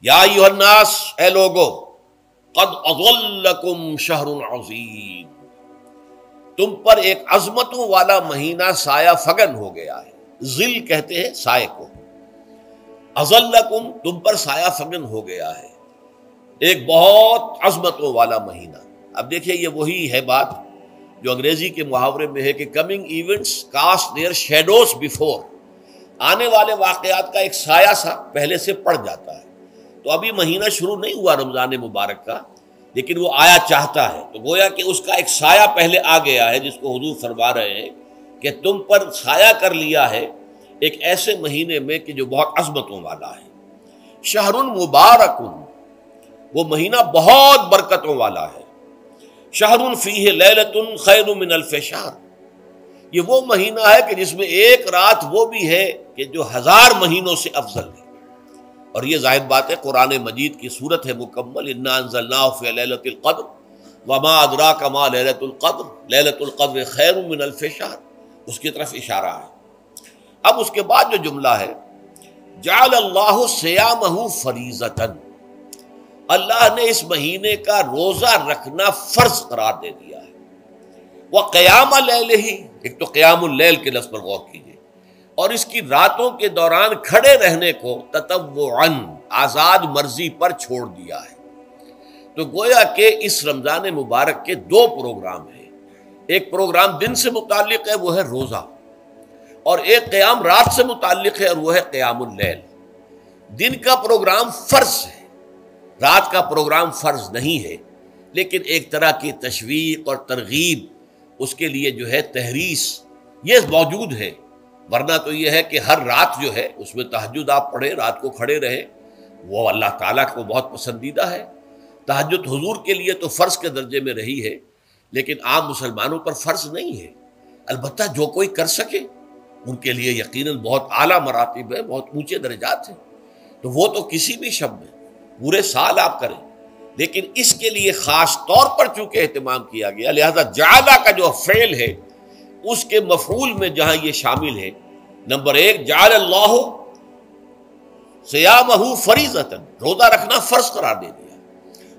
یا ایھا الناس، اے لوگو، قد اضلکم شہر عظیم، تم پر ایک عظمتوں والا مہینہ سایہ فگن ہو گیا ہے۔ ظل کہتے ہیں سائے کو، اضلکم تم پر سایہ فگن ہو گیا ہے، ایک بہت عظمتوں والا مہینہ۔ اب دیکھیے یہ وہی ہے بات جو انگریزی کے محاورے میں ہے کہ coming events cast their shadows before, آنے والے واقعات کا ایک سایہ سا پہلے سے پڑ جاتا ہے۔ تو ابھی مہینہ شروع نہیں ہوا رمضان مبارک کا، لیکن وہ آیا چاہتا ہے، تو گویا کہ اس کا ایک سایہ پہلے آ گیا ہے، جس کو حضور فرما رہے ہیں کہ تم پر سایہ کر لیا ہے ایک ایسے مہینے میں کہ جو بہت عظمتوں والا ہے۔ شہر مبارک، وہ مہینہ بہت برکتوں والا ہے۔ شہر فیہ لیلۃ خیر من الف شہر، یہ وہ مہینہ ہے کہ جس میں ایک رات وہ بھی ہے کہ جو 1000 مہینوں سے افضل ہے۔ اور یہ ظاہر بات ہے قرآن مجید کی صورت ہے مکمل، انا انزلناہ فی لیلۃ القدر وما ادراک ما لیلۃ القدر لیلۃ القدر خیر من الف شہر، اس کی طرف اشارہ ہے۔ اب اس کے بعد جو جملہ ہے، جعل اللہ صیامہ فریضۃ، اللہ نے اس مہینے کا روزہ رکھنا فرض قرار دے دیا ہے۔ وقیام لیلہ، ایک تو قیام اللیل کے لفظ پر غور کیجیے، اور اس کی راتوں کے دوران کھڑے رہنے کو تطوعاً، آزاد مرضی پر چھوڑ دیا ہے۔ تو گویا کہ اس رمضان مبارک کے 2 پروگرام ہیں، ایک پروگرام دن سے متعلق ہے وہ ہے روزہ، اور ایک قیام رات سے متعلق ہے اور وہ ہے قیام اللیل۔ دن کا پروگرام فرض ہے، رات کا پروگرام فرض نہیں ہے، لیکن ایک طرح کی تشویق اور ترغیب، اس کے لیے جو ہے تحریص، یہ موجود ہے۔ ورنہ تو یہ ہے کہ ہر رات جو ہے اس میں تہجد آپ پڑھیں، رات کو کھڑے رہیں، وہ اللہ تعالیٰ کو بہت پسندیدہ ہے۔ تہجد حضور کے لیے تو فرض کے درجے میں رہی ہے، لیکن عام مسلمانوں پر فرض نہیں ہے۔ البتہ جو کوئی کر سکے ان کے لیے یقیناً بہت اعلیٰ مراتب ہے، بہت اونچے درجات ہیں، تو وہ تو کسی بھی شب میں پورے سال آپ کریں، لیکن اس کے لیے خاص طور پر چونکہ اہتمام کیا گیا، لہذا جعلہ کا جو فعل ہے اس کے مفعول میں جہاں یہ شامل ہے، نمبر 1 جعل اللہ صیامہ فریضۃ، روزہ رکھنا فرض قرار دے دیا،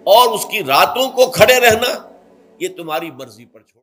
اور اس کی راتوں کو کھڑے رہنا یہ تمہاری مرضی پر چھوڑ